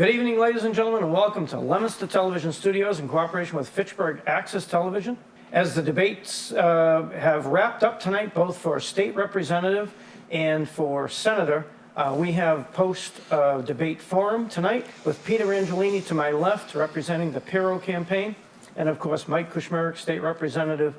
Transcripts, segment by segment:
Good evening, ladies and gentlemen, and welcome to Leominster Television Studios in cooperation with Fitchburg Access Television. As the debates have wrapped up tonight, both for state representative and for senator, we have post-debate forum tonight with Peter Angelini to my left, representing the Pirro campaign, and of course Mike Kushmerek, state representative,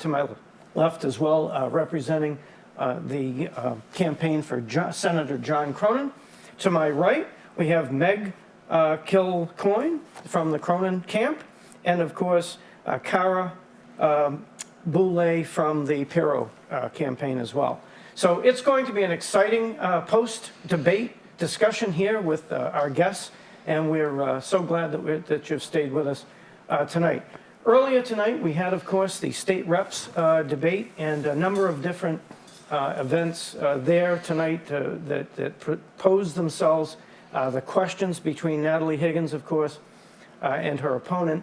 to my left as well, representing the campaign for Senator John Cronin. To my right, we have Meg Kilcoyne from the Cronin camp, and of course Cara Boulay from the Pirro campaign as well. So it's going to be an exciting post-debate discussion here with our guests, and we're so glad that you've stayed with us tonight. Earlier tonight, we had, of course, the state reps debate and a number of different events there tonight that posed themselves. The questions between Natalie Higgins, of course, and her opponent.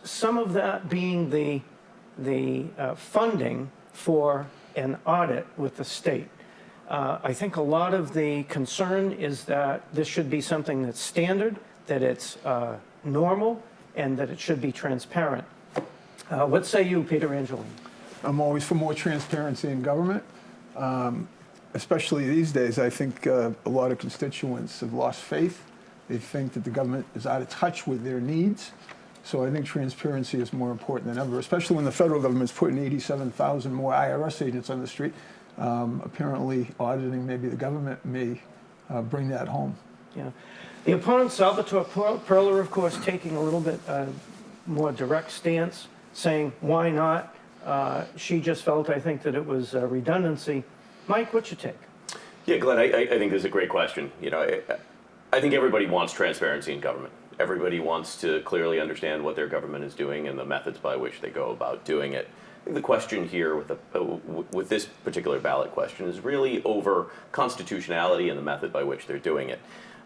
Some of that being the funding for an audit with the state. I think a lot of the concern is that this should be something that's standard, that it's normal, and that it should be transparent. What say you, Peter Angelini? I'm always for more transparency in government, especially these days. I think a lot of constituents have lost faith. They think that the government is out of touch with their needs. So I think transparency is more important than ever, especially when the federal government's putting 87,000 more IRS agents on the street. Apparently auditing maybe the government may bring that home. Yeah. The opponent, Salvatore Perler, of course, taking a little bit more direct stance, saying, why not? She just felt, I think, that it was redundancy. Mike, what's your take? Yeah, Glenn, I think this is a great question. You know, I think everybody wants transparency in government. Everybody wants to clearly understand what their government is doing and the methods by which they go about doing it. I think the question here with this particular ballot question is really over constitutionality and the method by which they're doing it.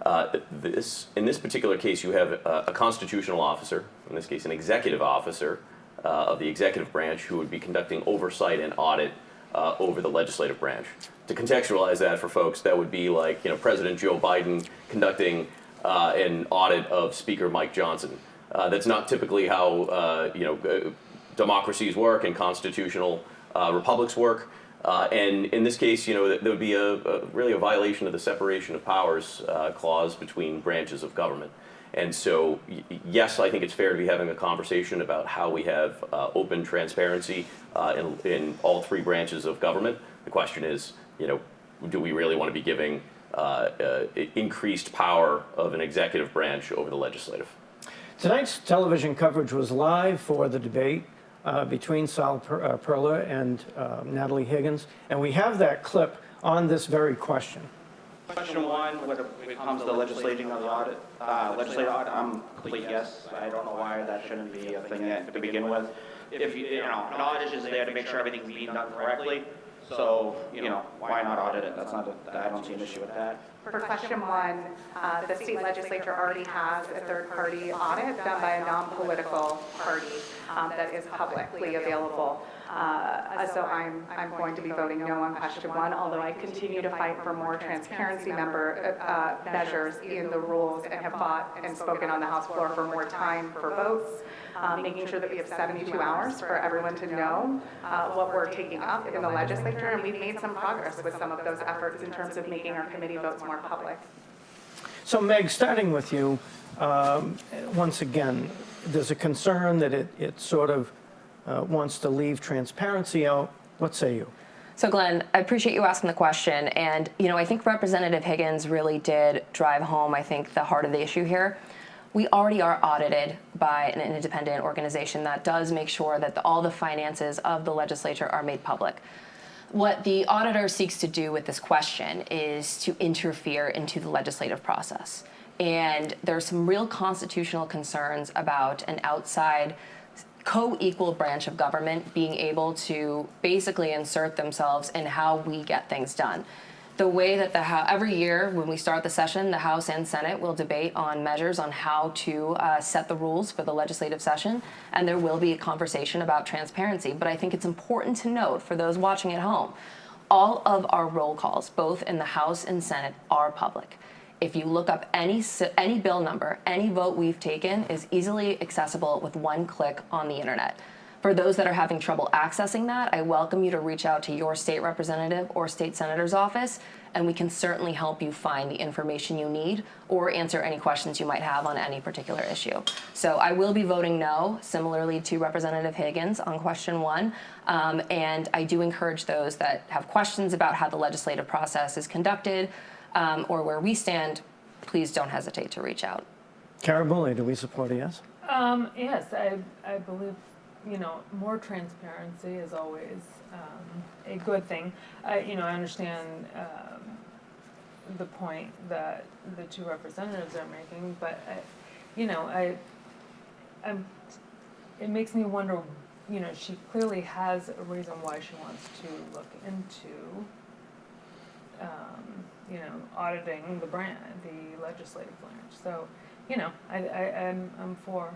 In this particular case, you have a constitutional officer, in this case an executive officer of the executive branch, who would be conducting oversight and audit over the legislative branch. To contextualize that for folks, that would be like, you know, President Joe Biden conducting an audit of Speaker Mike Johnson. That's not typically how democracies work and constitutional republics work. And in this case, you know, there would be really a violation of the separation of powers clause between branches of government. And so, yes, I think it's fair to be having a conversation about how we have open transparency in all three branches of government. The question is, you know, do we really want to be giving increased power of an executive branch over the legislative? Tonight's television coverage was live for the debate between Sal Perler and Natalie Higgins, and we have that clip on this very question. Question one, when it comes to the legislating of the audit, legislative audit, I'm complete yes. I don't know why that shouldn't be a thing to begin with. If you know, an audit is there to make sure everything's being done correctly. So, you know, why not audit it? That's not I don't see an issue with that. For question one, the state legislature already has a third-party audit done by a non-political party that is publicly available. So I'm going to be voting no on question one, although I continue to fight for more transparency measures in the rules, and have fought and spoken on the House floor for more time for votes, making sure that we have 72 hours for everyone to know what we're taking up in the legislature, and we've made some progress with some of those efforts in terms of making our committee votes more public. So Meg, starting with you, once again, there's a concern that it sort of wants to leave transparency out. What say you? So Glenn, I appreciate you asking the question, and you know, I think Representative Higgins really did drive home, I think, the heart of the issue here. We already are audited by an independent organization that does make sure that all the finances of the legislature are made public. What the auditor seeks to do with this question is to interfere into the legislative process. And there's some real constitutional concerns about an outside co-equal branch of government being able to basically insert themselves in how we get things done. The way that every year when we start the session, the House and Senate will debate on measures on how to set the rules for the legislative session, and there will be a conversation about transparency. But I think it's important to note for those watching at home, all of our roll calls, both in the House and Senate, are public. If you look up any bill number, any vote we've taken is easily accessible with one click on the internet. For those that are having trouble accessing that, I welcome you to reach out to your state representative or state senator's office, and we can certainly help you find the information you need or answer any questions you might have on any particular issue. So I will be voting no, similarly to Representative Higgins on question 1. And I do encourage those that have questions about how the legislative process is conducted or where we stand, please don't hesitate to reach out. Carabulli, do we support a yes? Yes, I believe, more transparency is always a good thing. I understand the point that the two representatives are making, but it makes me wonder. She clearly has a reason why she wants to look into, auditing the legislative branch. So, I'm for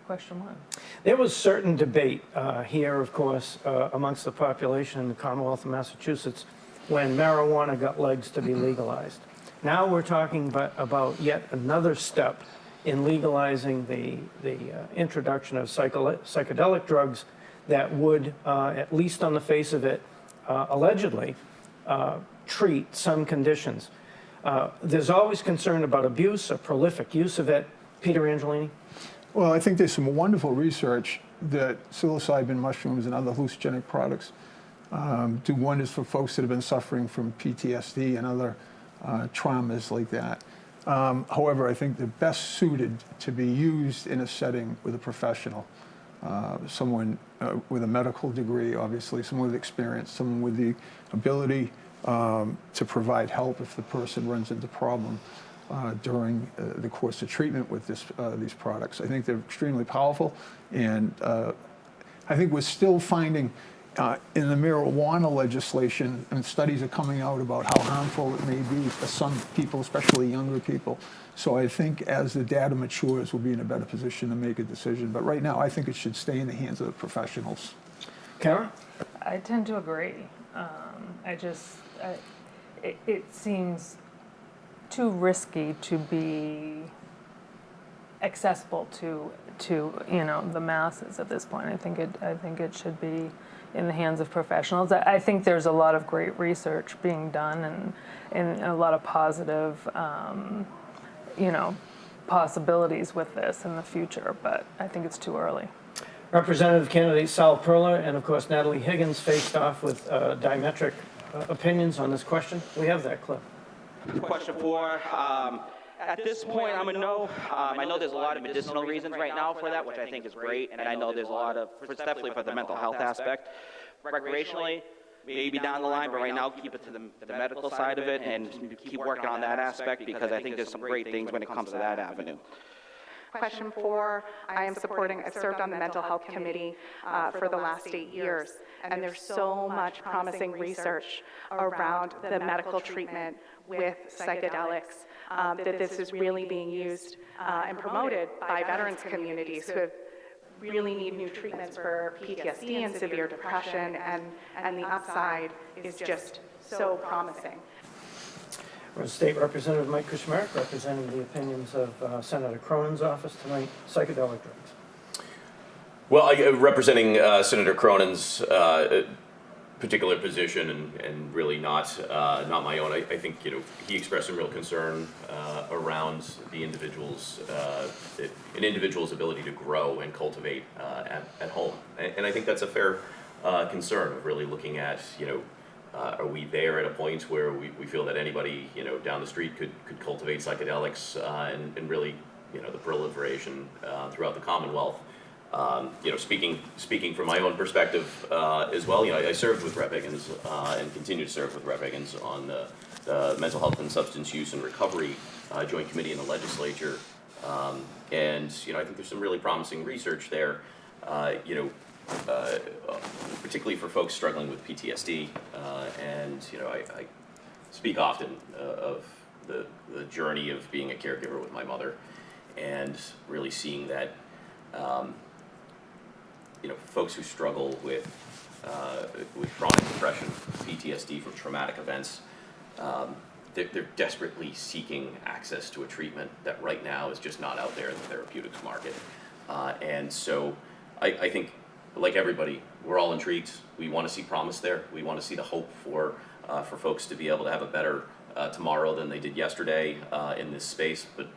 question 1. There was certain debate here, of course, amongst the population in the Commonwealth of Massachusetts when marijuana got legs to be legalized. Now we're talking about yet another step in legalizing the introduction of psychedelic drugs that would, at least on the face of it, allegedly treat some conditions. There's always concern about abuse, a prolific use of it. Peter Angelini? Well, I think there's some wonderful research that psilocybin mushrooms and other hallucinogenic products do wonders for folks that have been suffering from PTSD and other traumas like that. However, I think they're best suited to be used in a setting with a professional, someone with a medical degree, obviously, someone with experience, someone with the ability to provide help if the person runs into problem during the course of treatment with these products. I think they're extremely powerful, and I think we're still finding in the marijuana legislation, and studies are coming out about how harmful it may be for some people, especially younger people. So I think as the data matures, we'll be in a better position to make a decision. But right now, I think it should stay in the hands of the professionals. Karen? I tend to agree. It seems too risky to be accessible to the masses at this point. I think it should be in the hands of professionals. I think there's a lot of great research being done and a lot of positive possibilities with this in the future, but I think it's too early. Representative candidate Sal Perla and, of course, Natalie Higgins faced off with diametric opinions on this question. We have that clip. Question 4, at this point, I'm a no. I know there's a lot of medicinal reasons right now for that, which I think is great, and I know there's a lot of, definitely for the mental health aspect. Recreationally, maybe down the line, but right now, keep it to the medical side of it and keep working on that aspect, because I think there's some great things when it comes to that avenue. Question 4, I am supporting, I've served on the Mental Health Committee for the last 8 years, and there's so much promising research around the medical treatment with psychedelics, that this is really being used and promoted by veterans communities who have really need new treatments for PTSD and severe depression, and the upside is just so promising. State Representative Mike Kushmarek representing the opinions of Senator Cronin's office tonight, psychedelic drugs. Well, representing Senator Cronin's particular position and really not my own, I think he expressed some real concern around the individual's an individual's ability to grow and cultivate at home, and I think that's a fair concern of really looking at are we there at a point where we feel that anybody down the street could cultivate psychedelics and really the proliferation throughout the Commonwealth. Speaking from my own perspective as well, I served with Rep. Higgins and continue to serve with Rep. Higgins on the Mental Health and Substance Use and Recovery Joint Committee in the legislature, and I think there's some really promising research there. Particularly for folks struggling with PTSD, and I speak often of the journey of being a caregiver with my mother, and really seeing that folks who struggle with chronic depression, PTSD from traumatic events, they're desperately seeking access to a treatment that right now is just not out there in the therapeutics market. And so I think, like everybody, we're all intrigued. We want to see promise there. We want to see the hope for folks to be able to have a better tomorrow than they did yesterday in this space. But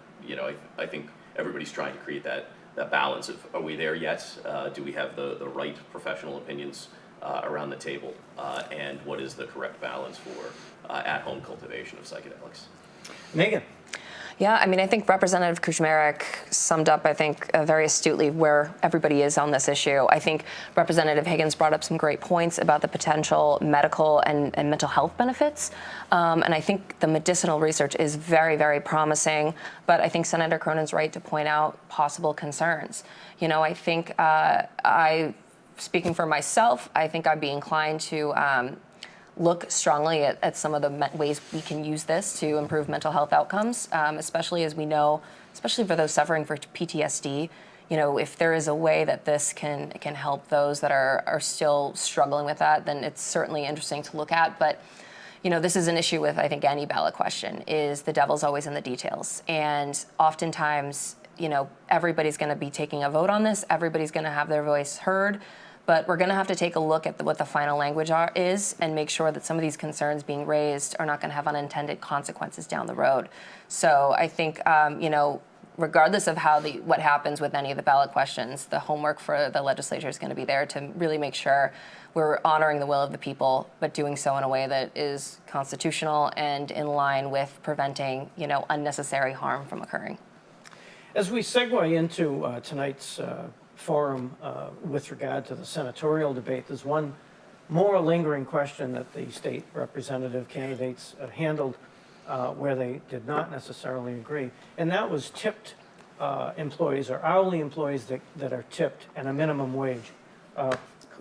I think everybody's trying to create that balance of, are we there yet? Do we have the right professional opinions around the table? And what is the correct balance for at-home cultivation of psychedelics? Megan? Yeah, I mean, I think Representative Kuchmarek summed up, I think, very astutely where everybody is on this issue. I think Representative Higgins brought up some great points about the potential medical and mental health benefits. And I think the medicinal research is very, very promising. But I think Senator Cronin's right to point out possible concerns. I think speaking for myself, I think I'd be inclined to look strongly at some of the ways we can use this to improve mental health outcomes, especially as we know, especially for those suffering from PTSD. If there is a way that this can help those that are still struggling with that, then it's certainly interesting to look at. But this is an issue with, I think, any ballot question, is the devil's always in the details. And oftentimes, everybody's going to be taking a vote on this. Everybody's going to have their voice heard. But we're going to have to take a look at what the final language is and make sure that some of these concerns being raised are not going to have unintended consequences down the road. So I think, regardless of what happens with any of the ballot questions, the homework for the legislature is going to be there to really make sure we're honoring the will of the people, but doing so in a way that is constitutional and in line with preventing, unnecessary harm from occurring. As we segue into tonight's forum with regard to the senatorial debate, there's one more lingering question that the state representative candidates handled where they did not necessarily agree, and that was tipped employees or hourly employees that are tipped and a minimum wage.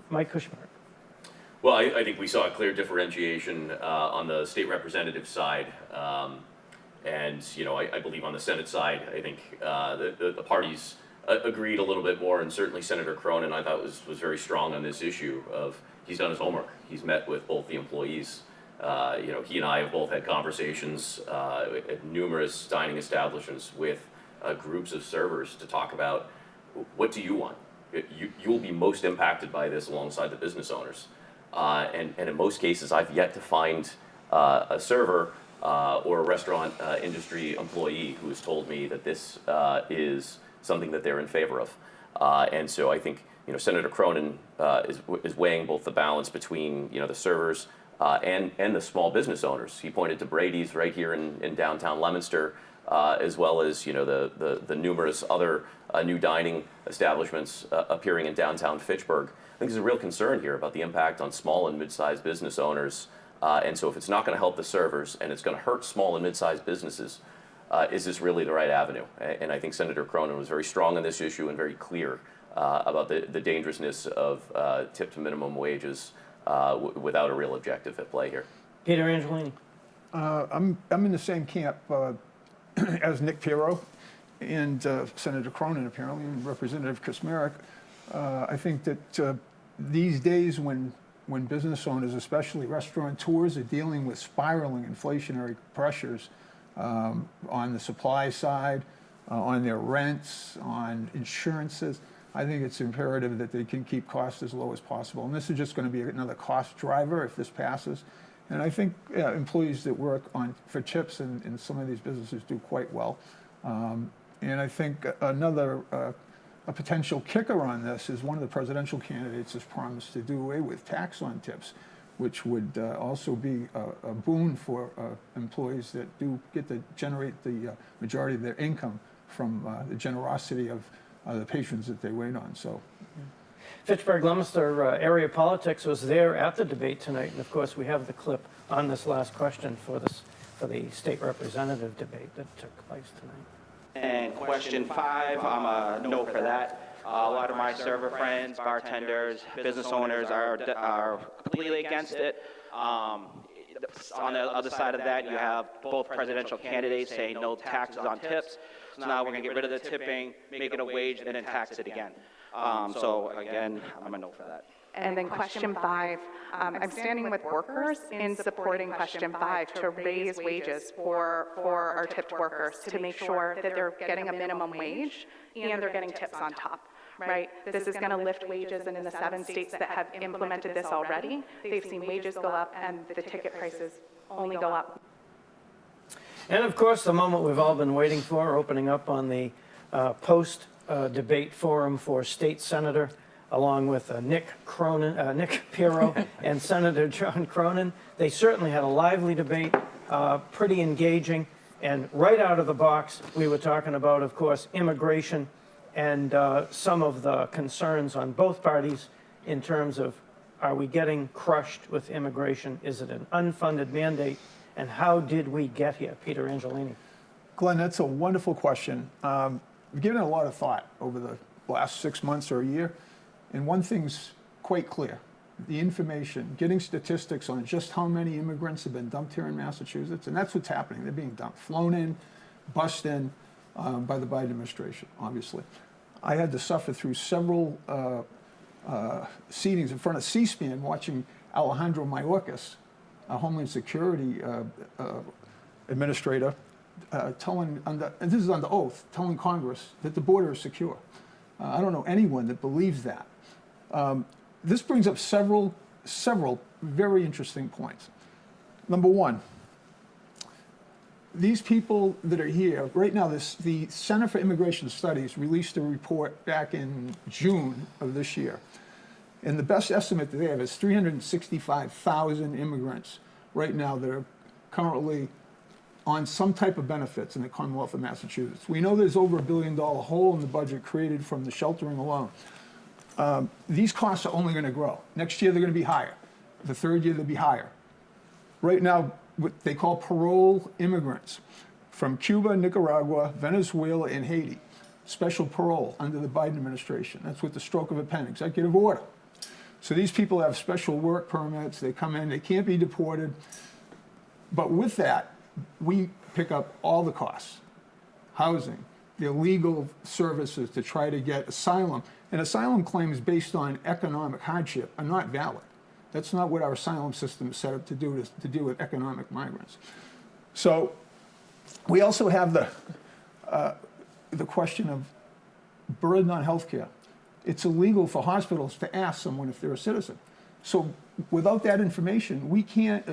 Mike Kuchmarek. Well, I think we saw a clear differentiation on the state representative side. And I believe on the Senate side, I think the parties agreed a little bit more, and certainly Senator Cronin, I thought, was very strong on this issue of he's done his homework. He's met with both the employees. He and I have both had conversations at numerous dining establishments with groups of servers to talk about, what do you want? You'll be most impacted by this alongside the business owners. And in most cases, I've yet to find a server or a restaurant industry employee who has told me that this is something that they're in favor of. And so I think Senator Cronin is weighing both the balance between the servers and the small business owners. He pointed to Brady's right here in downtown Leominster, as well as the numerous other new dining establishments appearing in downtown Fitchburg. I think there's a real concern here about the impact on small and mid-sized business owners. And so if it's not going to help the servers and it's going to hurt small and mid-sized businesses, is this really the right avenue? And I think Senator Cronin was very strong on this issue and very clear about the dangerousness of tipped minimum wages without a real objective at play here. Peter Angelini. I'm in the same camp as Nick Pirro and Senator Cronin, apparently, and Representative Kuchmarek. I think that these days when business owners, especially restaurateurs, are dealing with spiraling inflationary pressures on the supply side, on their rents, on insurances, I think it's imperative that they can keep costs as low as possible. And this is just going to be another cost driver if this passes. And I think employees that work for tips in some of these businesses do quite well. And I think a potential kicker on this is one of the presidential candidates has promised to do away with tax on tips, which would also be a boon for employees that do get to generate the majority of their income from the generosity of the patrons that they wait on. So, Fitchburg Leominster area politics was there at the debate tonight, and of course we have the clip on this last question for the state representative debate that took place tonight. And question 5, I'm a no for that. A lot of my server friends, bartenders, business owners are completely against it. On the other side of that, you have both presidential candidates saying no taxes on tips. So now we're going to get rid of the tipping, make it a wage, and then tax it again. So again, I'm a no for that. And then question 5, I'm standing with workers in supporting question 5 to raise wages for our tipped workers, to make sure that they're getting a minimum wage and they're getting tips on top. Right? This is going to lift wages, and in the 7 states that have implemented this already, they've seen wages go up and the ticket prices only go up. And of course, the moment we've all been waiting for, opening up on the post-debate forum for State Senator, along with Nick Pirro and Senator John Cronin. They certainly had a lively debate, pretty engaging, and right out of the box, we were talking about, of course, immigration and some of the concerns on both parties in terms of, are we getting crushed with immigration? Is it an unfunded mandate? And how did we get here? Peter Angelini. Glenn, that's a wonderful question. I've given it a lot of thought over the last 6 months or a year, and one thing's quite clear. The information, getting statistics on just how many immigrants have been dumped here in Massachusetts, and that's what's happening. They're being dumped, flown in, bussed in by the Biden administration, obviously. I had to suffer through several seatings in front of C-SPAN watching Alejandro Mayorkas, a Homeland Security administrator, telling, and this is under oath, telling Congress that the border is secure. I don't know anyone that believes that. This brings up several very interesting points. Number one, these people that are here, right now, the Center for Immigration Studies released a report back in June of this year. And the best estimate that they have is 365,000 immigrants right now that are currently on some type of benefits in the Commonwealth of Massachusetts. We know there's over $1 billion hole in the budget created from the sheltering alone. These costs are only going to grow. Next year, they're going to be higher. The third year, they'll be higher. Right now, what they call parole immigrants from Cuba, Nicaragua, Venezuela, and Haiti. Special parole under the Biden administration. That's with the stroke of a pen, executive order. So these people have special work permits. They come in, they can't be deported. But with that, we pick up all the costs. Housing, the legal services to try to get asylum. And asylum claims based on economic hardship are not valid. That's not what our asylum system is set up to do, to deal with economic migrants. So we also have the question of burden on healthcare. It's illegal for hospitals to ask someone if they're a citizen. So without that information, we can't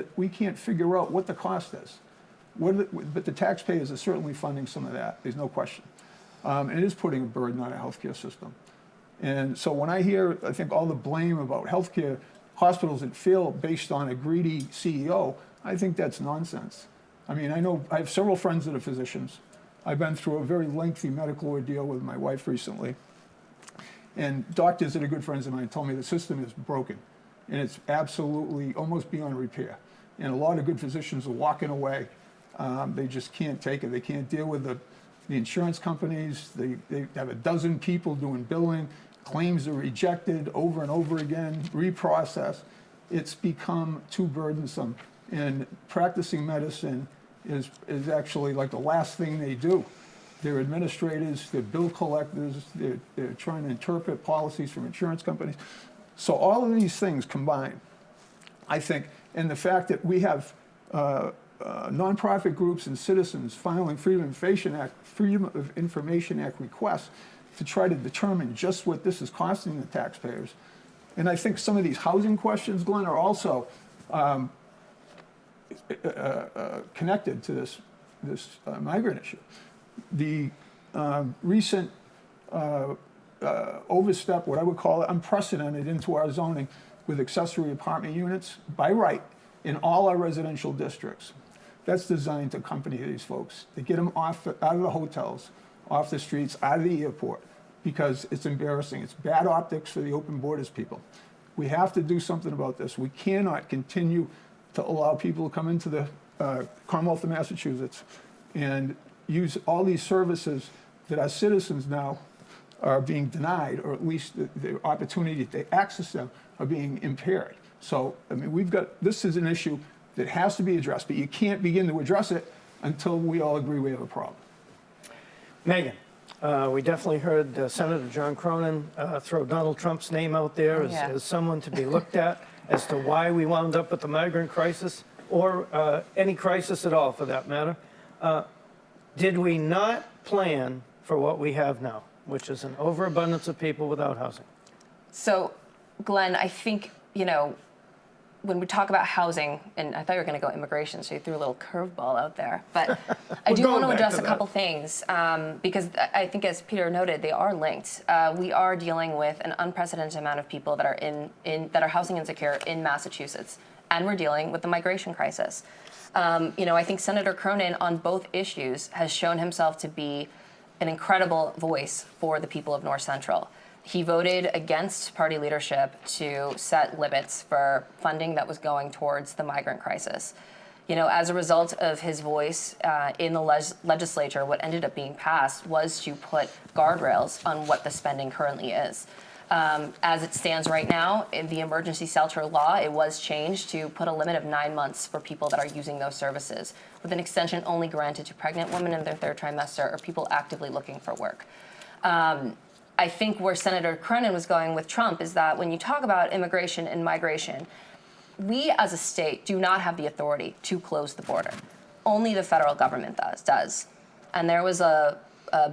figure out what the cost is. But the taxpayers are certainly funding some of that. There's no question. And it is putting a burden on our healthcare system. And so when I hear, I think, all the blame about healthcare, hospitals that fail based on a greedy CEO, I think that's nonsense. I mean, I have several friends that are physicians. I've been through a very lengthy medical ordeal with my wife recently. And doctors that are good friends of mine told me the system is broken. And it's absolutely almost beyond repair. And a lot of good physicians are walking away. They just can't take it. They can't deal with the insurance companies. They have a dozen people doing billing. Claims are rejected over and over again, reprocessed. It's become too burdensome. And practicing medicine is actually like the last thing they do. They're administrators, they're bill collectors, they're trying to interpret policies from insurance companies. So all of these things combined, I think, and the fact that we have nonprofit groups and citizens filing Freedom of Information Act requests to try to determine just what this is costing the taxpayers. And I think some of these housing questions, Glenn, are also connected to this migrant issue. The recent overstep, what I would call it, unprecedented into our zoning with accessory apartment units by right in all our residential districts. That's designed to accompany these folks, to get them out of the hotels, off the streets, out of the airport, because it's embarrassing. It's bad optics for the open borders people. We have to do something about this. We cannot continue to allow people to come into the Commonwealth of Massachusetts and use all these services that our citizens now are being denied, or at least the opportunity to access them are being impaired. So, I mean, this is an issue that has to be addressed, but you can't begin to address it until we all agree we have a problem. Megan. We definitely heard Senator John Cronin throw Donald Trump's name out there Yeah. as someone to be looked at as to why we wound up with the migrant crisis, or any crisis at all for that matter. Did we not plan for what we have now, which is an overabundance of people without housing? So, Glenn, I think, when we talk about housing, and I thought you were going to go immigration, so you threw a little curveball out there. But I do going want to back address to a that. couple things, because I think, as Peter noted, they are linked. We are dealing with an unprecedented amount of people that are that are housing insecure in Massachusetts, and we're dealing with the migration crisis. I think Senator Cronin on both issues has shown himself to be an incredible voice for the people of North Central. He voted against party leadership to set limits for funding that was going towards the migrant crisis. As a result of his voice in the legislature, what ended up being passed was to put guardrails on what the spending currently is. As it stands right now, in the emergency shelter law, it was changed to put a limit of 9 months for people that are using those services, with an extension only granted to pregnant women in their third trimester or people actively looking for work. I think where Senator Cronin was going with Trump is that when you talk about immigration and migration, we as a state do not have the authority to close the border. Only the federal government does. And there was a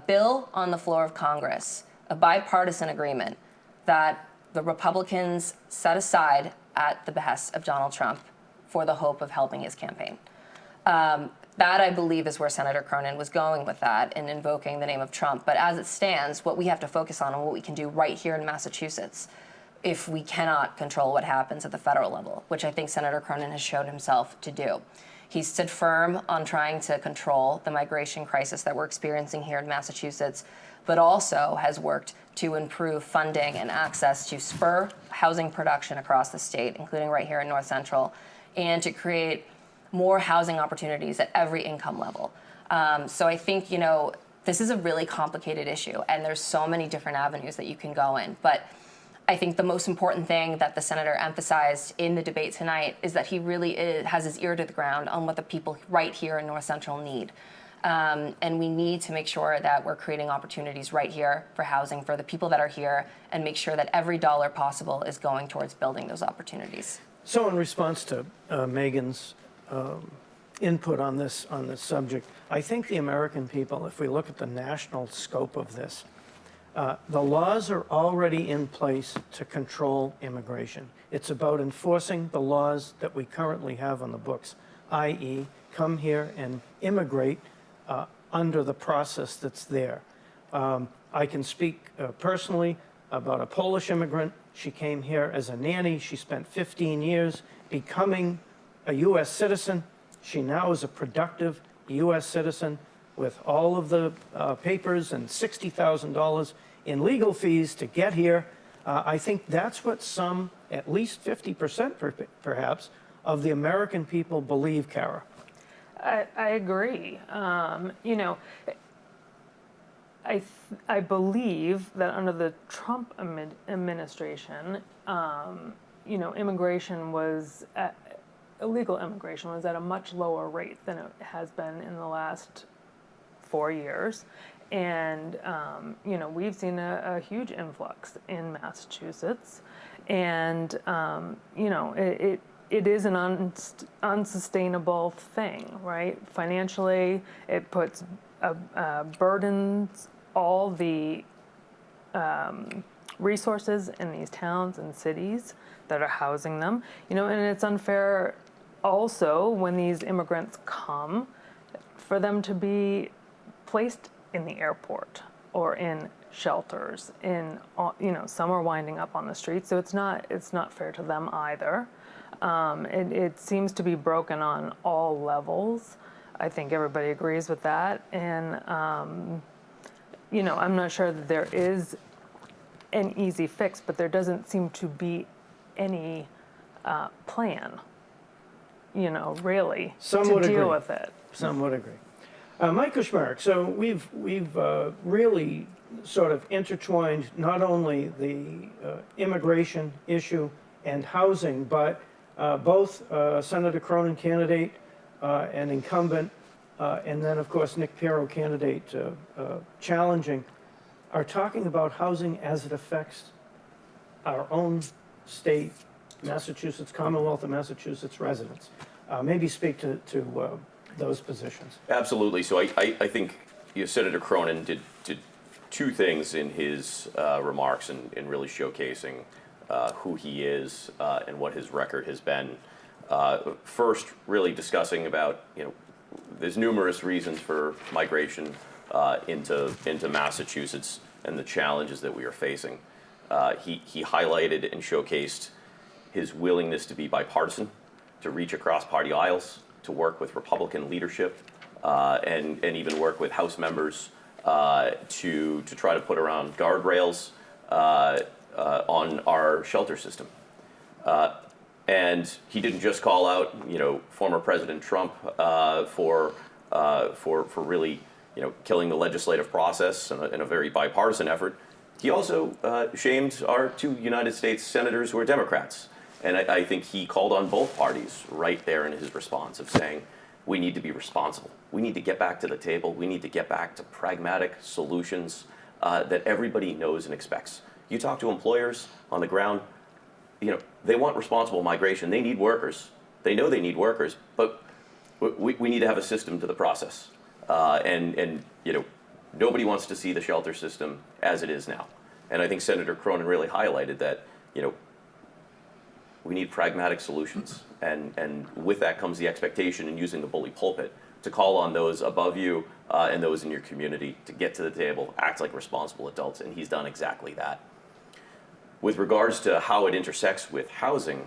bill on the floor of Congress, a bipartisan agreement that the Republicans set aside at the behest of Donald Trump for the hope of helping his campaign. That, I believe, is where Senator Cronin was going with that in invoking the name of Trump. But as it stands, what we have to focus on and what we can do right here in Massachusetts, if we cannot control what happens at the federal level, which I think Senator Cronin has showed himself to do. He stood firm on trying to control the migration crisis that we're experiencing here in Massachusetts, but also has worked to improve funding and access to spur housing production across the state, including right here in North Central, and to create more housing opportunities at every income level. So I think, this is a really complicated issue, and there's so many different avenues that you can go in. But I think the most important thing that the senator emphasized in the debate tonight is that he really has his ear to the ground on what the people right here in North Central need. And we need to make sure that we're creating opportunities right here for housing for the people that are here, and make sure that every dollar possible is going towards building those opportunities. So in response to Megan's input on this subject, I think the American people, if we look at the national scope of this, the laws are already in place to control immigration. It's about enforcing the laws that we currently have on the books, i.e., come here and immigrate under the process that's there. I can speak personally about a Polish immigrant. She came here as a nanny. She spent 15 years becoming a U.S. citizen. She now is a productive U.S. citizen with all of the papers and $60,000 in legal fees to get here. I think that's what some, at least 50% perhaps, of the American people believe, Kara. I agree. I believe that under the Trump administration, immigration was illegal immigration was at a much lower rate than it has been in the last 4 years. And, we've seen a huge influx in Massachusetts. And, it is an unsustainable thing, right? Financially, it puts burdens all the resources in these towns and cities that are housing them. And it's unfair also when these immigrants come for them to be placed in the airport or in shelters. Some are winding up on the streets, so it's not fair to them either. It seems to be broken on all levels. I think everybody agrees with that. And, I'm not sure that there is an easy fix, but there doesn't seem to be any plan, really, Some to would deal agree. with it. Some would agree. Mike Kushmarek, so we've really sort of intertwined not only the immigration issue and housing, but both Senator Cronin, candidate and incumbent, and then, of course, Nick Pirro, candidate challenging, are talking about housing as it affects our own state, Massachusetts, Commonwealth of Massachusetts residents. Maybe speak to those positions. Absolutely. So I think Senator Cronin did two things in his remarks in really showcasing who he is and what his record has been. First, really discussing about, there's numerous reasons for migration into Massachusetts and the challenges that we are facing. He highlighted and showcased his willingness to be bipartisan, to reach across party aisles, to work with Republican leadership, and even work with House members to try to put around guardrails on our shelter system. And he didn't just call out, former President Trump for really, killing the legislative process in a very bipartisan effort. He also shamed our two United States senators who are Democrats. And I think he called on both parties right there in his response of saying, we need to be responsible. We need to get back to the table. We need to get back to pragmatic solutions that everybody knows and expects. You talk to employers on the ground, they want responsible migration. They need workers. They know they need workers, but we need to have a system to the process. And nobody wants to see the shelter system as it is now. And I think Senator Cronin really highlighted that, we need pragmatic solutions. And with that comes the expectation in using the bully pulpit to call on those above you and those in your community to get to the table, act like responsible adults, and he's done exactly that. With regards to how it intersects with housing,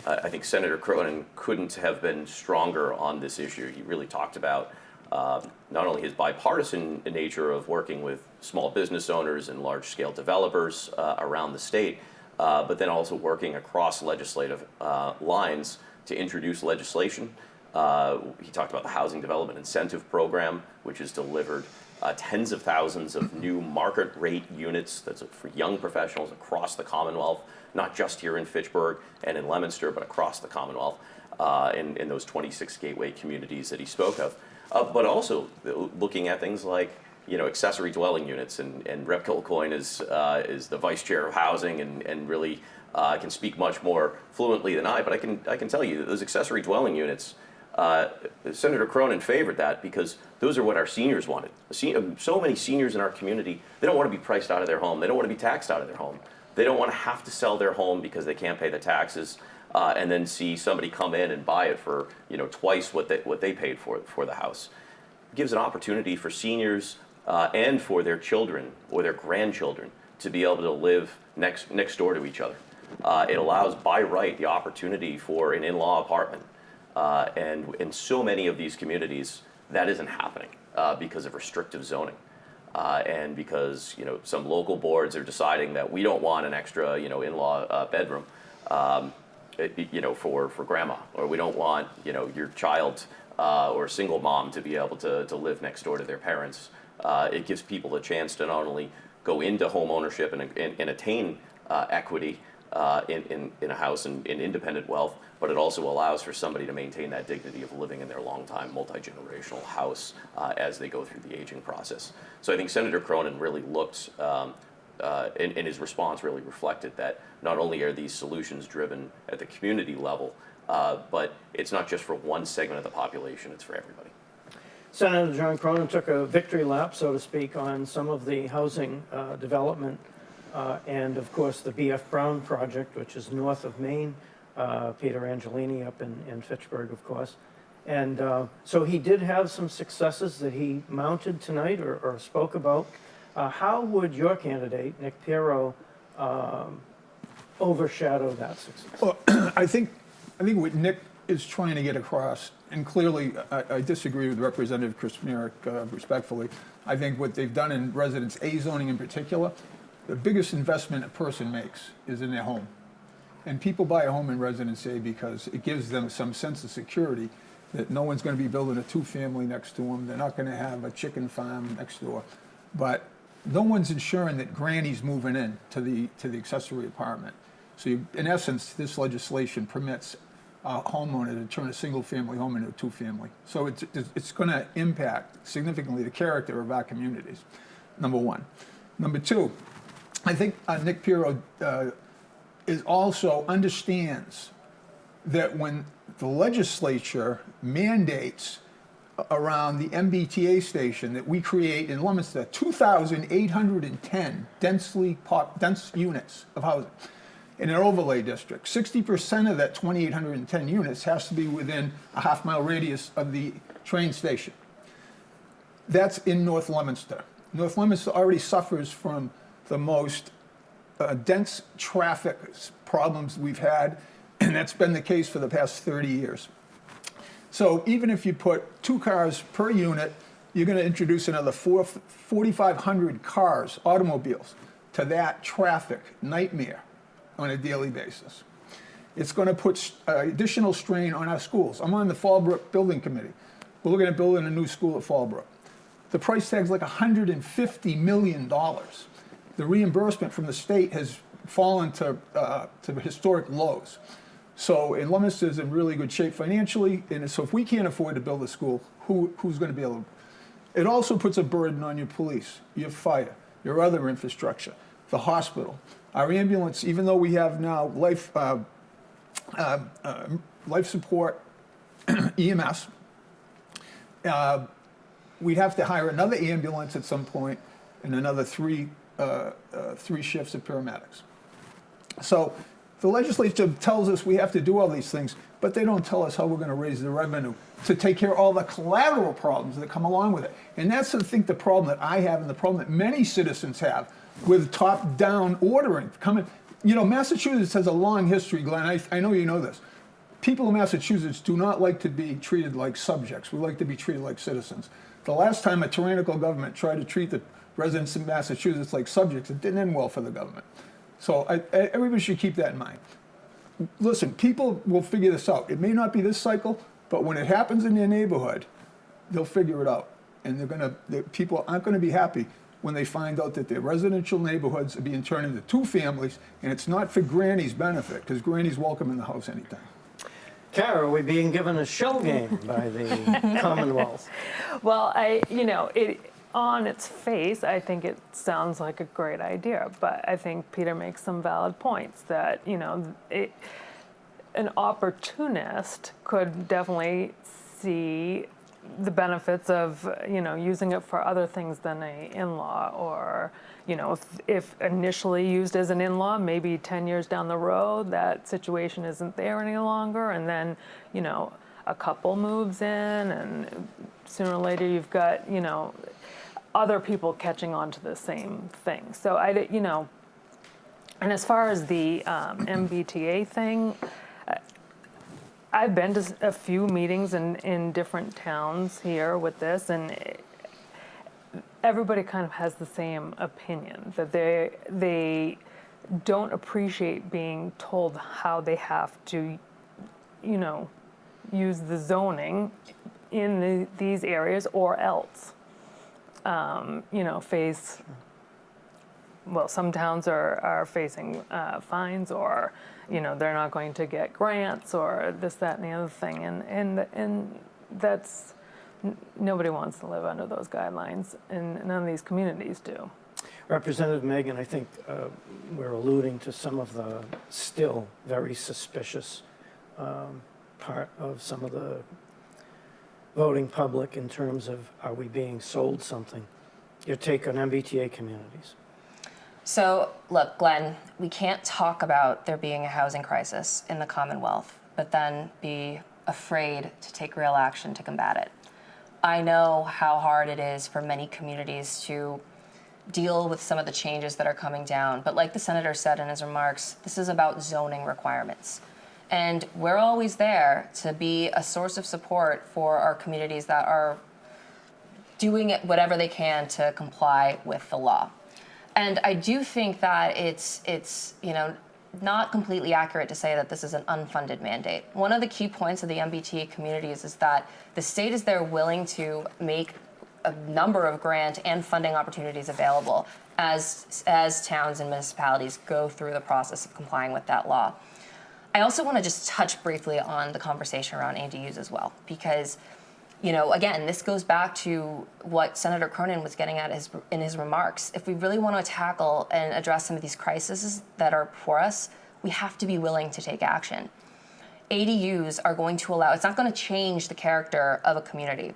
I think Senator Cronin couldn't have been stronger on this issue. He really talked about not only his bipartisan nature of working with small business owners and large-scale developers around the state, but then also working across legislative lines to introduce legislation. He talked about the Housing Development Incentive Program, which has delivered tens of thousands of new market rate units that's for young professionals across the Commonwealth, not just here in Fitchburg and in Leominster, but across the Commonwealth in those 26 gateway communities that he spoke of. But also looking at things like accessory dwelling units, and Rep. Kilcoyne is the vice chair of housing and really can speak much more fluently than I. But I can tell you that those accessory dwelling units, Senator Cronin favored that because those are what our seniors wanted. So many seniors in our community, they don't want to be priced out of their home. They don't want to be taxed out of their home. They don't want to have to sell their home because they can't pay the taxes, and then see somebody come in and buy it for twice what they paid for the house. It gives an opportunity for seniors and for their children or their grandchildren to be able to live next door to each other. It allows by right the opportunity for an in-law apartment. And in so many of these communities, that isn't happening because of restrictive zoning. And because some local boards are deciding that we don't want an extra in-law bedroom for grandma, or we don't want your child or single mom to be able to live next door to their parents. It gives people a chance to not only go into home ownership and attain equity in a house and in independent wealth, but it also allows for somebody to maintain that dignity of living in their long-time multi-generational house as they go through the aging process. So I think Senator Cronin really looked, and his response really reflected that not only are these solutions driven at the community level, but it's not just for one segment of the population, it's for everybody. Senator John Cronin took a victory lap, so to speak, on some of the housing development and, of course, the B.F. Brown project, which is north of Maine, Peter Angelini up in Fitchburg, of course. And so he did have some successes that he mounted tonight or spoke about. How would your candidate, Nick Pirro, overshadow that success? Well, I think what Nick is trying to get across, and clearly I disagree with Representative Chris Merrick respectfully. I think what they've done in Residence A zoning in particular, the biggest investment a person makes is in their home. And people buy a home in Residence A because it gives them some sense of security that no one's going to be building a two-family next to them. They're not going to have a chicken farm next door. But no one's ensuring that granny's moving in to the accessory apartment. So in essence, this legislation permits a homeowner to turn a single-family home into a two-family. So it's going to impact significantly the character of our communities, number one. Number two, I think Nick Pirro is also understands that when the legislature mandates around the MBTA station that we create in Leominster 2,810 dense units of housing in an overlay district. 60% of that 2,810 units has to be within a half-mile radius of the train station. That's in North Leominster. North Leominster already suffers from the most dense traffic problems we've had, and that's been the case for the past 30 years. So even if you put 2 cars per unit, you're going to introduce another 4,500 cars, automobiles, to that traffic nightmare on a daily basis. It's going to put additional strain on our schools. I'm on the Fallbrook Building Committee. We're looking at building a new school at Fallbrook. The price tag's like $150 million. The reimbursement from the state has fallen to historic lows. So, and Leominster is in really good shape financially, and so if we can't afford to build a school, who's going to be able to? It also puts a burden on your police, your fire, your other infrastructure, the hospital, our ambulance. Even though we have now life support EMS, we'd have to hire another ambulance at some point and another three shifts of paramedics. So the legislature tells us we have to do all these things, but they don't tell us how we're going to raise the revenue to take care of all the collateral problems that come along with it. And that's, I think, the problem that I have and the problem that many citizens have with top-down ordering. You know, Massachusetts has a long history, Glenn. I know you know this. People in Massachusetts do not like to be treated like subjects. We like to be treated like citizens. The last time a tyrannical government tried to treat the residents in Massachusetts like subjects, it didn't end well for the government. So everybody should keep that in mind. Listen, people will figure this out. It may not be this cycle, but when it happens in their neighborhood, they'll figure it out. And people aren't going to be happy when they find out that their residential neighborhoods are being turned into two families, and it's not for Granny's benefit, because Granny's welcome in the house anytime. Kara, are we being given a shell game by the Commonwealth? Well, on its face, I think it sounds like a great idea, but I think Peter makes some valid points that, an opportunist could definitely see the benefits of, using it for other things than a in-law, or, if initially used as an in-law, maybe 10 years down the road, that situation isn't there any longer, and then, a couple moves in, and sooner or later you've got, other people catching on to the same thing. So and as far as the MBTA thing, I've been to a few meetings in different towns here with this, and everybody kind of has the same opinion, that they don't appreciate being told how they have to, use the zoning in these areas, or else. Face, well, some towns are facing fines, or, they're not going to get grants, or this, that, and the other thing. And that's, nobody wants to live under those guidelines, and none of these communities do. Representative Megan, I think we're alluding to some of the still very suspicious part of some of the voting public in terms of, are we being sold something? Your take on MBTA communities? So, look, Glenn, we can't talk about there being a housing crisis in the Commonwealth, but then be afraid to take real action to combat it. I know how hard it is for many communities to deal with some of the changes that are coming down, but like the senator said in his remarks, this is about zoning requirements. And we're always there to be a source of support for our communities that are doing whatever they can to comply with the law. And I do think that it's not completely accurate to say that this is an unfunded mandate. One of the key points of the MBTA communities is that the state is there willing to make a number of grant and funding opportunities available as towns and municipalities go through the process of complying with that law. I also want to just touch briefly on the conversation around ADUs as well, because, again, this goes back to what Senator Cronin was getting at in his remarks. If we really want to tackle and address some of these crises that are before us, we have to be willing to take action. ADUs are going to it's not going to change the character of a community.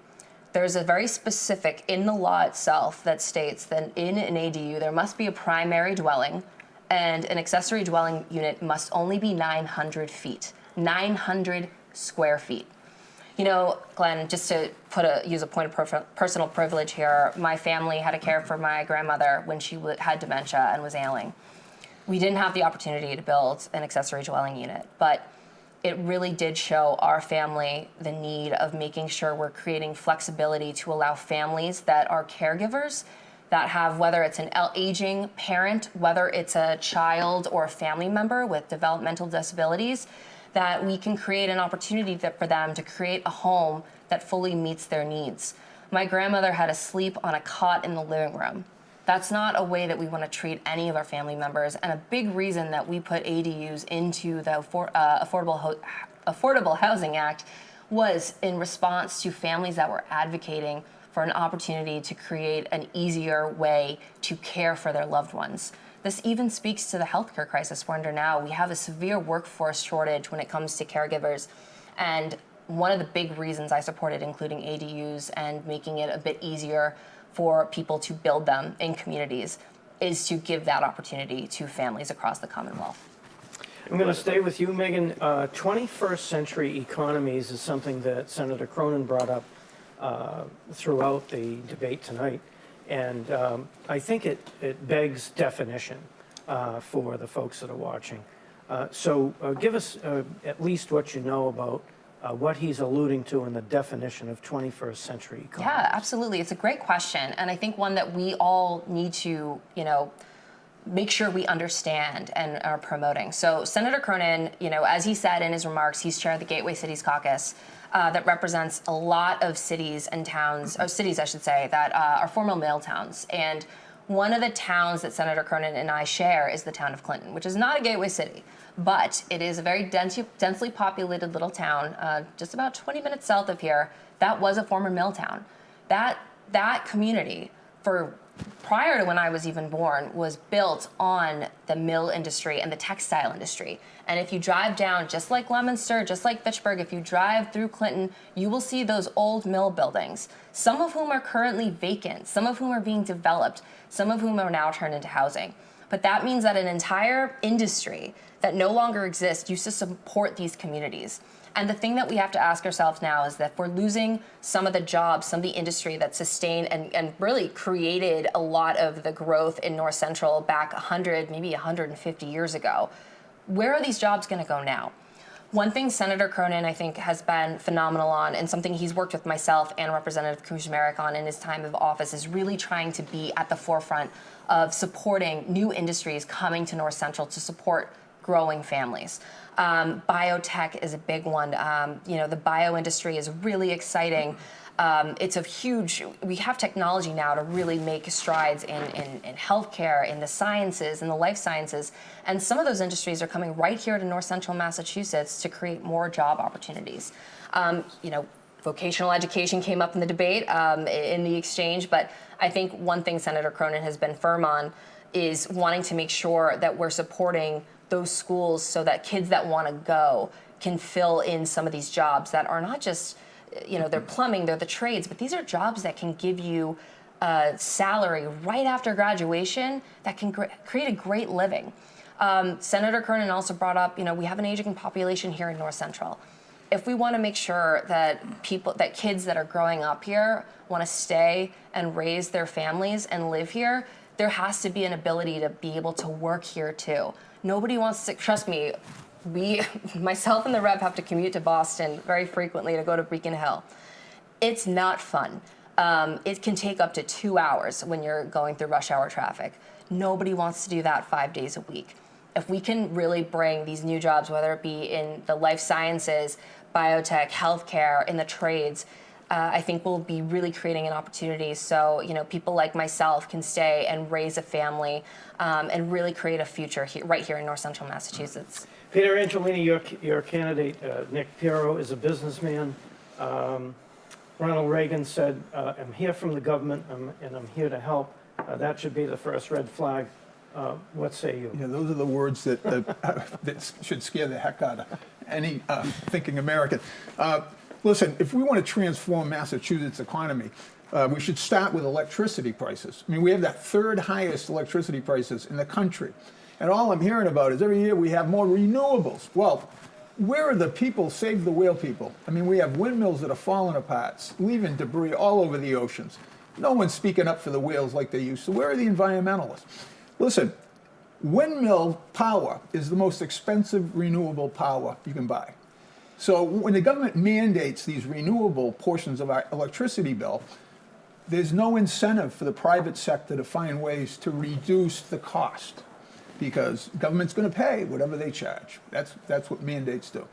There's a very specific in the law itself that states that in an ADU, there must be a primary dwelling, and an accessory dwelling unit must only be 900 feet, 900 square feet. Glenn, just to use a point of personal privilege here, my family had to care for my grandmother when she had dementia and was ailing. We didn't have the opportunity to build an accessory dwelling unit, but it really did show our family the need of making sure we're creating flexibility to allow families that are caregivers that have, whether it's an aging parent, whether it's a child or a family member with developmental disabilities, that we can create an opportunity for them to create a home that fully meets their needs. My grandmother had to sleep on a cot in the living room. That's not a way that we want to treat any of our family members, and a big reason that we put ADUs into the Affordable Housing Act was in response to families that were advocating for an opportunity to create an easier way to care for their loved ones. This even speaks to the healthcare crisis we're under now. We have a severe workforce shortage when it comes to caregivers, and one of the big reasons I supported including ADUs and making it a bit easier for people to build them in communities is to give that opportunity to families across the Commonwealth. I'm going to stay with you, Megan. 21st century economies is something that Senator Cronin brought up throughout the debate tonight. And I think it begs definition for the folks that are watching. So give us at least what you know about what he's alluding to in the definition of 21st century economy. Yeah, absolutely. It's a great question. And I think one that we all need to, make sure we understand and are promoting. So Senator Cronin, as he said in his remarks, he's chair of the Gateway Cities Caucus that represents a lot of cities and towns, or cities I should say, that are former mill towns. And one of the towns that Senator Cronin and I share is the town of Clinton, which is not a gateway city, but it is a very densely populated little town, just about 20 minutes south of here. That was a former mill town. That community, prior to when I was even born, was built on the mill industry and the textile industry. And if you drive down, just like Leominster, just like Fitchburg, if you drive through Clinton, you will see those old mill buildings, some of whom are currently vacant, some of whom are being developed, some of whom are now turned into housing. But that means that an entire industry that no longer exists used to support these communities. And the thing that we have to ask ourselves now is that if we're losing some of the jobs, some of the industry that sustained and really created a lot of the growth in North Central back 100, maybe 150 years ago, where are these jobs going to go now? One thing Senator Cronin, I think, has been phenomenal on, and something he's worked with myself and Representative Kuczmarek on in his time of office, is really trying to be at the forefront of supporting new industries coming to North Central to support growing families. Biotech is a big one. The bio industry is really exciting. We have technology now to really make strides in healthcare, in the sciences, in the life sciences. And some of those industries are coming right here to North Central Massachusetts to create more job opportunities. Vocational education came up in the debate, in the exchange, but I think one thing Senator Cronin has been firm on is wanting to make sure that we're supporting those schools so that kids that want to go can fill in some of these jobs that are not just, they're plumbing, they're the trades, but these are jobs that can give you a salary right after graduation that can create a great living. Senator Cronin also brought up, we have an aging population here in North Central. If we want to make sure that kids that are growing up here want to stay and raise their families and live here, there has to be an ability to be able to work here too. Nobody wants to, trust me, myself and the rep have to commute to Boston very frequently to go to Beacon Hill. It's not fun. It can take up to 2 hours when you're going through rush hour traffic. Nobody wants to do that 5 days a week. If we can really bring these new jobs, whether it be in the life sciences, biotech, healthcare, in the trades, I think we'll be really creating an opportunity so people like myself can stay and raise a family and really create a future right here in North Central Massachusetts. Peter Angelini, your candidate, Nick Pirro, is a businessman. Ronald Reagan said, I'm here from the government and I'm here to help. That should be the first red flag. What say you? Yeah, those are the words that, that should scare the heck out of any thinking American. Listen, if we want to transform Massachusetts' economy, we should start with electricity prices. I mean, we have the third highest electricity prices in the country. And all I'm hearing about is every year we have more renewables. Well, where are the people, save the whale people? I mean, we have windmills that are falling apart, leaving debris all over the oceans. No one's speaking up for the whales like they used to. Where are the environmentalists? Listen, windmill power is the most expensive renewable power you can buy. So when the government mandates these renewable portions of our electricity bill, there's no incentive for the private sector to find ways to reduce the cost, because government's going to pay whatever they charge. That's what mandates do.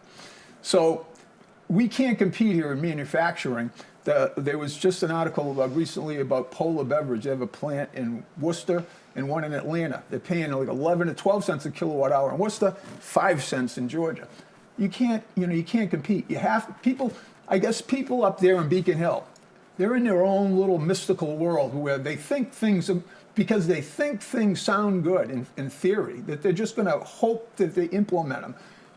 So we can't compete here in manufacturing. There was just an article recently about Polar Beverage. They have a plant in Worcester and one in Atlanta. They're paying like 11 to 12 cents a kilowatt hour in Worcester, 5 cents in Georgia. You can't compete. You have people, I guess people up there in Beacon Hill, they're in their own little mystical world where they think things, because they think things sound good in theory, that they're just going to hope that they implement them.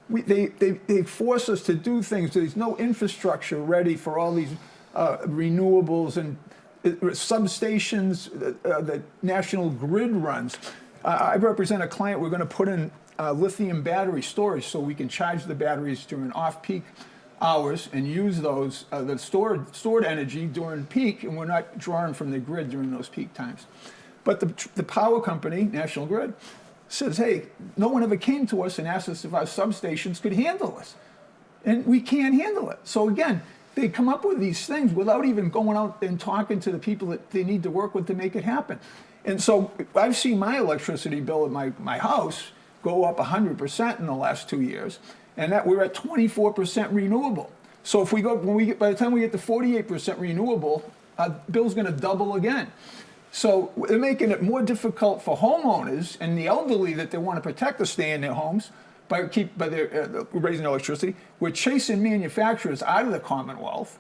They force us to do things. There's no infrastructure ready for all these renewables and substations that National Grid runs. I represent a client. We're going to put in lithium battery storage so we can charge the batteries during off-peak hours and use those the stored energy during peak, and we're not drawing from the grid during those peak times. But the power company, National Grid, says, hey, no one ever came to us and asked us if our substations could handle this. And we can't handle it. So again, they come up with these things without even going out and talking to the people that they need to work with to make it happen. And so I've seen my electricity bill at my house go up 100% in the last 2 years, and that we're at 24% renewable. So if we go, by the time we get to 48% renewable, our bill's going to double again. So they're making it more difficult for homeowners and the elderly that they want to protect to stay in their homes by raising electricity. We're chasing manufacturers out of the Commonwealth,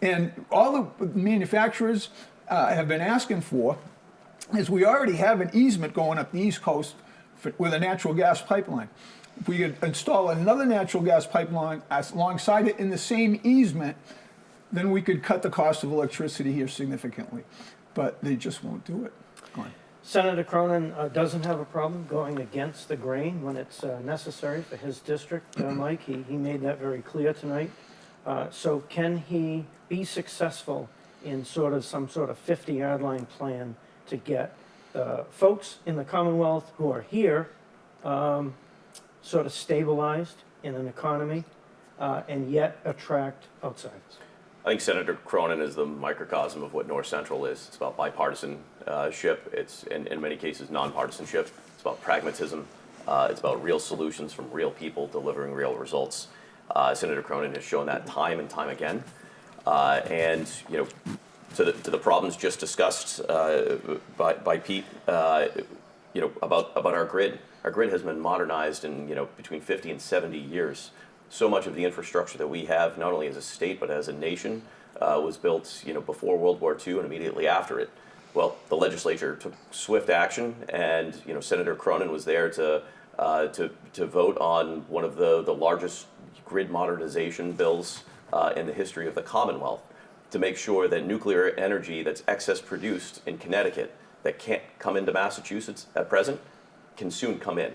and all the manufacturers have been asking for is we already have an easement going up the East Coast with a natural gas pipeline. If we could install another natural gas pipeline alongside it in the same easement, then we could cut the cost of electricity here significantly. But they just won't do it. Go on. Senator Cronin doesn't have a problem going against the grain when it's necessary for his district, Mike. He made that very clear tonight. So can he be successful in some sort of 50-yard line plan to get folks in the Commonwealth who are here sort of stabilized in an economy and yet attract outsiders? I think Senator Cronin is the microcosm of what North Central is. It's about bipartisanship. It's, in many cases, nonpartisanship. It's about pragmatism. It's about real solutions from real people delivering real results. Senator Cronin has shown that time and time again. And to the problems just discussed by Pete, about our grid. Our grid has been modernized in between 50 and 70 years. So much of the infrastructure that we have, not only as a state but as a nation, was built before World War II and immediately after it. Well, the legislature took swift action, and Senator Cronin was there to vote on one of the largest grid modernization bills in the history of the Commonwealth, to make sure that nuclear energy that's excess produced in Connecticut that can't come into Massachusetts at present can soon come in.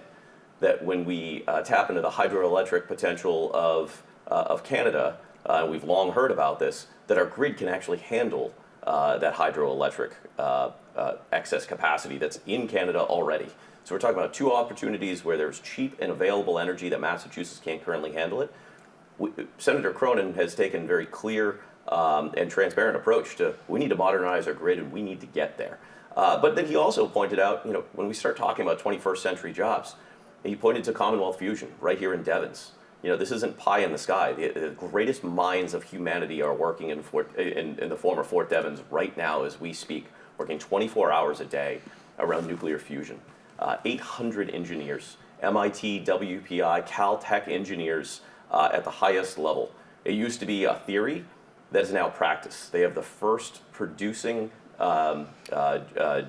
That when we tap into the hydroelectric potential of Canada, we've long heard about this, that our grid can actually handle that hydroelectric excess capacity that's in Canada already. So we're talking about two opportunities where there's cheap and available energy that Massachusetts can't currently handle it. Senator Cronin has taken a very clear and transparent approach to, we need to modernize our grid and we need to get there. But then he also pointed out, when we start talking about 21st century jobs, he pointed to Commonwealth Fusion right here in Devens. This isn't pie in the sky. The greatest minds of humanity are working in the former Fort Devens right now as we speak, working 24 hours a day around nuclear fusion. 800 engineers MIT, WPI, Caltech engineers at the highest level. It used to be a theory that is now practice. They have the first producing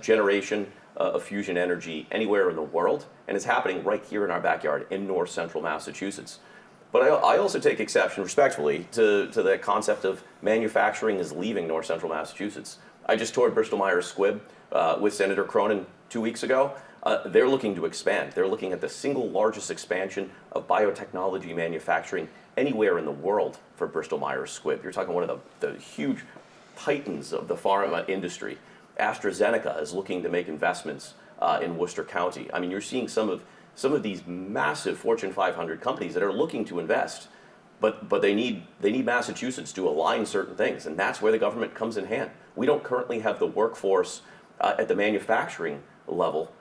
generation of fusion energy anywhere in the world, and it's happening right here in our backyard in north central Massachusetts. But I also take exception, respectfully, to the concept of manufacturing is leaving north central Massachusetts. I just toured Bristol-Myers Squibb with Senator Cronin 2 weeks ago. They're looking to expand. They're looking at the single largest expansion of biotechnology manufacturing anywhere in the world for Bristol-Myers Squibb. You're talking one of the huge titans of the pharma industry. AstraZeneca is looking to make investments in Worcester County. I mean, you're seeing some of these massive Fortune 500 companies that are looking to invest, but they need Massachusetts to align certain things, and that's where the government comes in hand. We don't currently have the workforce at the manufacturing level,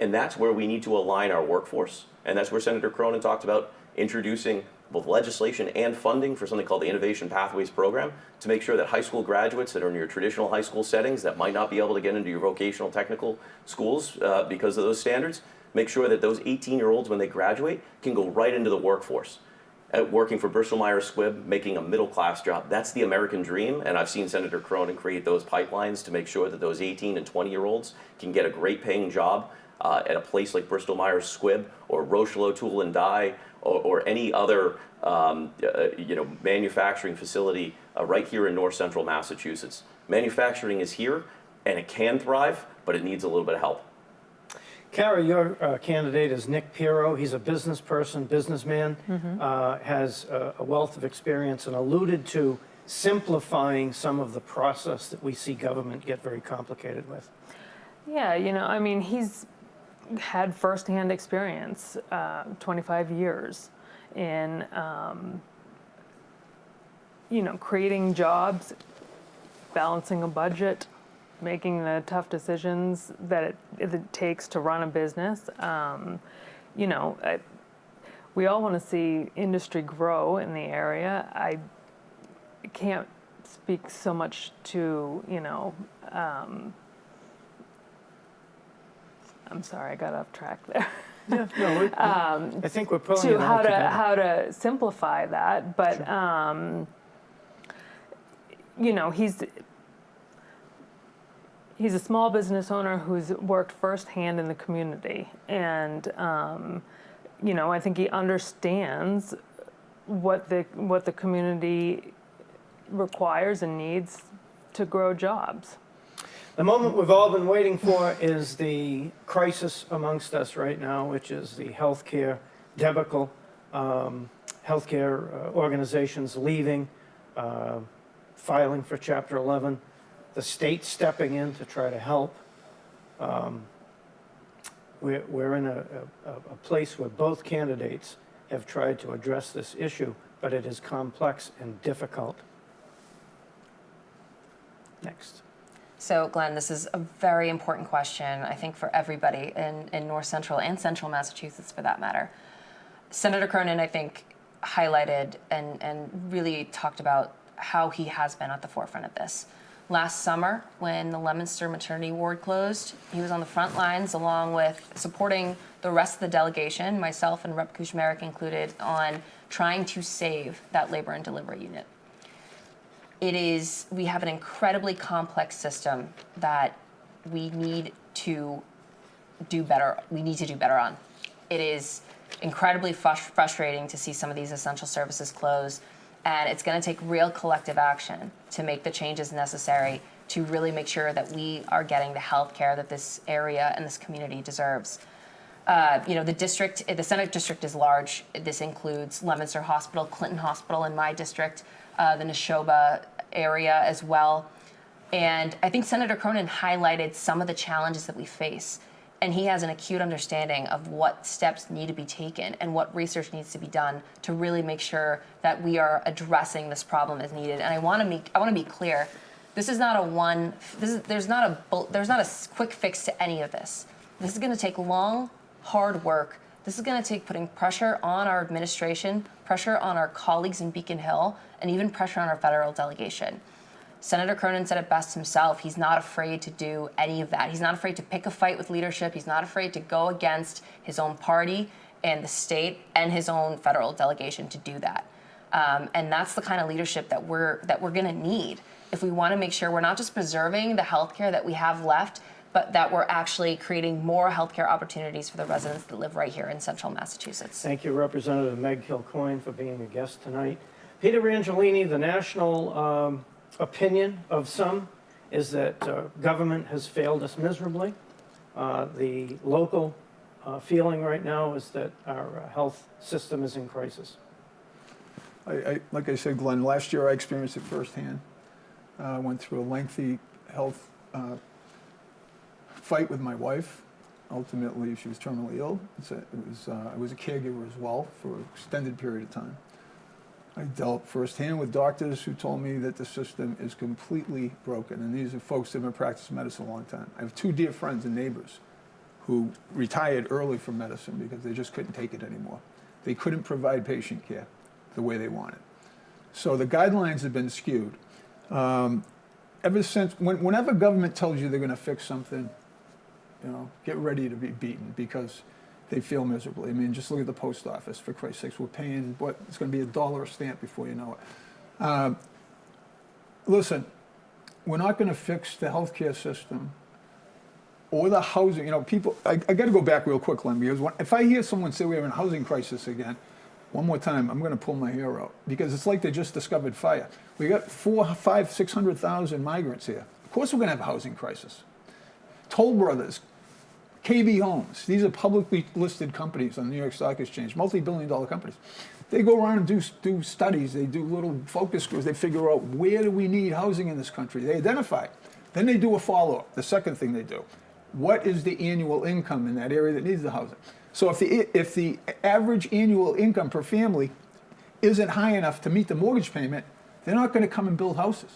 and that's where we need to align our workforce, and that's where Senator Cronin talked about introducing both legislation and funding for something called the Innovation Pathways Program to make sure that high school graduates that are in your traditional high school settings that might not be able to get into your vocational technical schools because of those standards, make sure that those 18-year-olds, when they graduate, can go right into the workforce. Working for Bristol-Myers Squibb, making a middle-class job. That's the American dream, and I've seen Senator Cronin create those pipelines to make sure that those 18 and 20-year-olds can get a great-paying job at a place like Bristol-Myers Squibb or Rocheleau Tool and Die or any other manufacturing facility right here in north central Massachusetts. Manufacturing is here, and it can thrive, but it needs a little bit of help. Kara, your candidate is Nick Pirro. He's a business person, businessman, has a wealth of experience and alluded to simplifying some of the process that we see government get very complicated with. Yeah, I mean, he's had firsthand experience, 25 years in, creating jobs, balancing a budget, making the tough decisions that it takes to run a business. We all want to see industry grow in the area. I can't speak so much to, I'm sorry, I got off track there. Yeah, no, I think we're pulling To it all together. how to simplify that, but he's a small business owner who's worked firsthand in the community, and I think he understands what the community requires and needs to grow jobs. The moment we've all been waiting for is the crisis amongst us right now, which is the healthcare debacle, healthcare organizations leaving, filing for Chapter 11, the state stepping in to try to help. We're in a place where both candidates have tried to address this issue, but it is complex and difficult. Next. So, Glenn, this is a very important question, I think, for everybody in North Central and Central Massachusetts, for that matter. Senator Cronin, I think, highlighted and really talked about how he has been at the forefront of this. Last summer, when the Leominster maternity ward closed, he was on the front lines along with supporting the rest of the delegation, myself and Rep. Kuchmarek included, on trying to save that labor and delivery unit. We have an incredibly complex system that we need to do better. We need to do better on. It is incredibly frustrating to see some of these essential services close, and it's going to take real collective action to make the changes necessary to really make sure that we are getting the health care that this area and this community deserves. The Senate district is large. This includes Leominster Hospital, Clinton Hospital in my district, the Neshoba area as well. And I think Senator Cronin highlighted some of the challenges that we face. And he has an acute understanding of what steps need to be taken and what research needs to be done to really make sure that we are addressing this problem as needed. And I want to be clear, this is not there's not a quick fix to any of this. This is going to take long, hard work. This is going to take putting pressure on our administration, pressure on our colleagues in Beacon Hill, and even pressure on our federal delegation. Senator Cronin said it best himself. He's not afraid to do any of that. He's not afraid to pick a fight with leadership. He's not afraid to go against his own party and the state and his own federal delegation to do that. And that's the kind of leadership that we're going to need if we want to make sure we're not just preserving the healthcare that we have left, but that we're actually creating more healthcare opportunities for the residents that live right here in central Massachusetts. Thank you, Representative Meg Kilcoyne, for being a guest tonight. Peter Angelini, the national opinion of some is that government has failed us miserably. The local feeling right now is that our health system is in crisis. Like I said, Glenn, last year I experienced it firsthand. I went through a lengthy health fight with my wife. Ultimately, she was terminally ill. I was a caregiver as well for an extended period of time. I dealt firsthand with doctors who told me that the system is completely broken. And these are folks that have been practicing medicine a long time. I have two dear friends and neighbors who retired early from medicine because they just couldn't take it anymore. They couldn't provide patient care the way they wanted. So the guidelines have been skewed. Ever since, whenever government tells you they're going to fix something, get ready to be beaten because they feel miserably. I mean, just look at the post office, for Christ's sakes. We're paying, it's going to be $1 a stamp before you know it. Listen, we're not going to fix the healthcare system or the housing. People, I got to go back real quick, Len, because if I hear someone say we're in a housing crisis again, one more time, I'm going to pull my hair out because it's like they just discovered fire. We got 400,000, 500,000, 600,000 migrants here. Of course we're going to have a housing crisis. Toll Brothers, KB Homes, these are publicly listed companies on the New York Stock Exchange, multi-billion-dollar companies. They go around and do studies, they do little focus groups, they figure out where do we need housing in this country. They identify. Then they do a follow-up, the second thing they do. What is the annual income in that area that needs the housing? So if the average annual income per family isn't high enough to meet the mortgage payment, they're not going to come and build houses.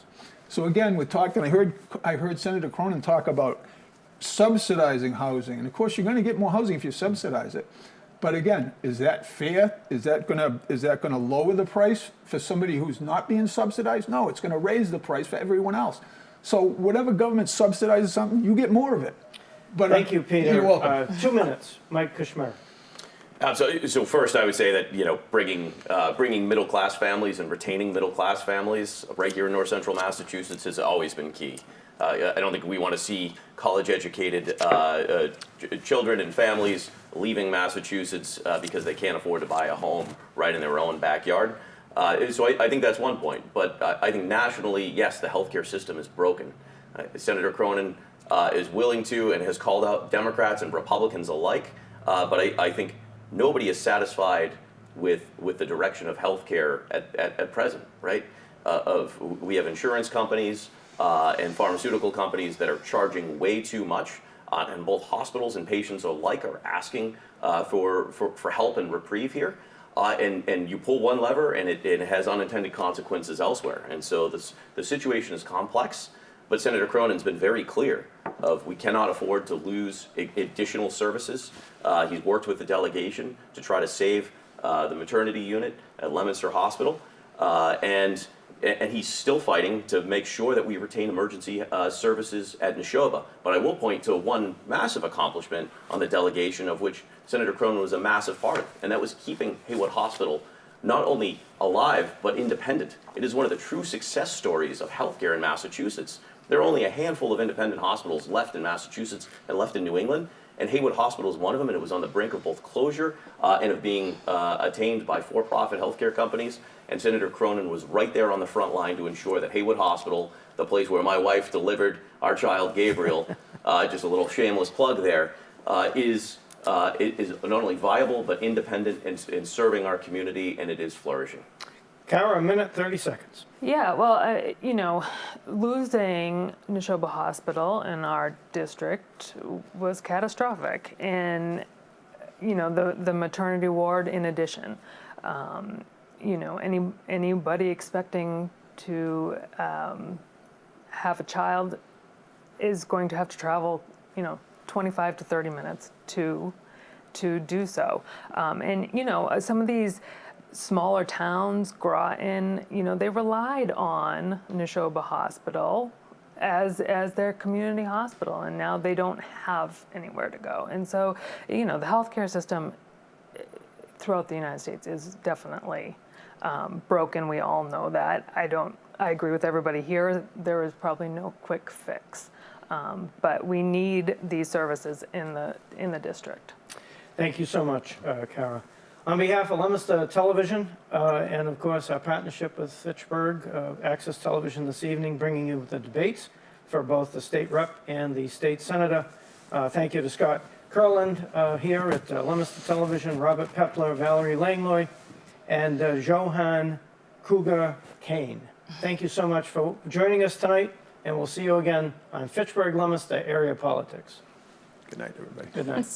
So again, we're talking, I heard Senator Cronin talk about subsidizing housing, and of course you're going to get more housing if you subsidize it. But again, is that fair? Is that going to lower the price for somebody who's not being subsidized? No, it's going to raise the price for everyone else. So whatever government subsidizes something, you get more of it. But Thank you, Peter. You're welcome. 2 minutes, Mike Kushmer. So first, I would say that bringing middle class families and retaining middle class families right here in North Central Massachusetts has always been key. I don't think we want to see college-educated children and families leaving Massachusetts because they can't afford to buy a home right in their own backyard. So I think that's one point. But I think nationally, yes, the healthcare system is broken. Senator Cronin is willing to and has called out Democrats and Republicans alike. But I think nobody is satisfied with the direction of healthcare at present, right? We have insurance companies and pharmaceutical companies that are charging way too much, and both hospitals and patients alike are asking for help and reprieve here. And you pull one lever, and it has unintended consequences elsewhere. And so the situation is complex. But Senator Cronin's been very clear of we cannot afford to lose additional services. He's worked with the delegation to try to save the maternity unit at Leominster Hospital, and he's still fighting to make sure that we retain emergency services at Neshoba. But I will point to one massive accomplishment on the delegation, of which Senator Cronin was a massive part of, and that was keeping Haywood Hospital not only alive, but independent. It is one of the true success stories of healthcare in Massachusetts. There are only a handful of independent hospitals left in Massachusetts and left in New England, and Haywood Hospital is one of them, and it was on the brink of both closure and of being attained by for-profit healthcare companies. And Senator Cronin was right there on the front line to ensure that Haywood Hospital, the place where my wife delivered our child Gabriel, just a little shameless plug there, is not only viable but independent in serving our community, and it is flourishing. Kara, a minute, 30 seconds. Yeah, well, losing Neshoba Hospital in our district was catastrophic, and the maternity ward in addition. Anybody expecting to have a child is going to have to travel, 25 to 30 minutes to do so. Some of these smaller towns, Groton, they relied on Neshoba Hospital as their community hospital, and now they don't have anywhere to go. And so, the healthcare system throughout the United States is definitely broken. We all know that. I agree with everybody here. There is probably no quick fix, but we need these services in the district. Thank you so much, Kara. On behalf of Leominster Television and, of course, our partnership with Fitchburg Access Television this evening, bringing you the debates for both the state rep and the state senator. Thank you to Scott Kurland here at Leominster Television, Robert Pepler, Valerie Langloy, and Johan Kruger Kane. Thank you so much for joining us tonight, and we'll see you again on Fitchburg Leominster Area Politics. Good night, everybody. Good night.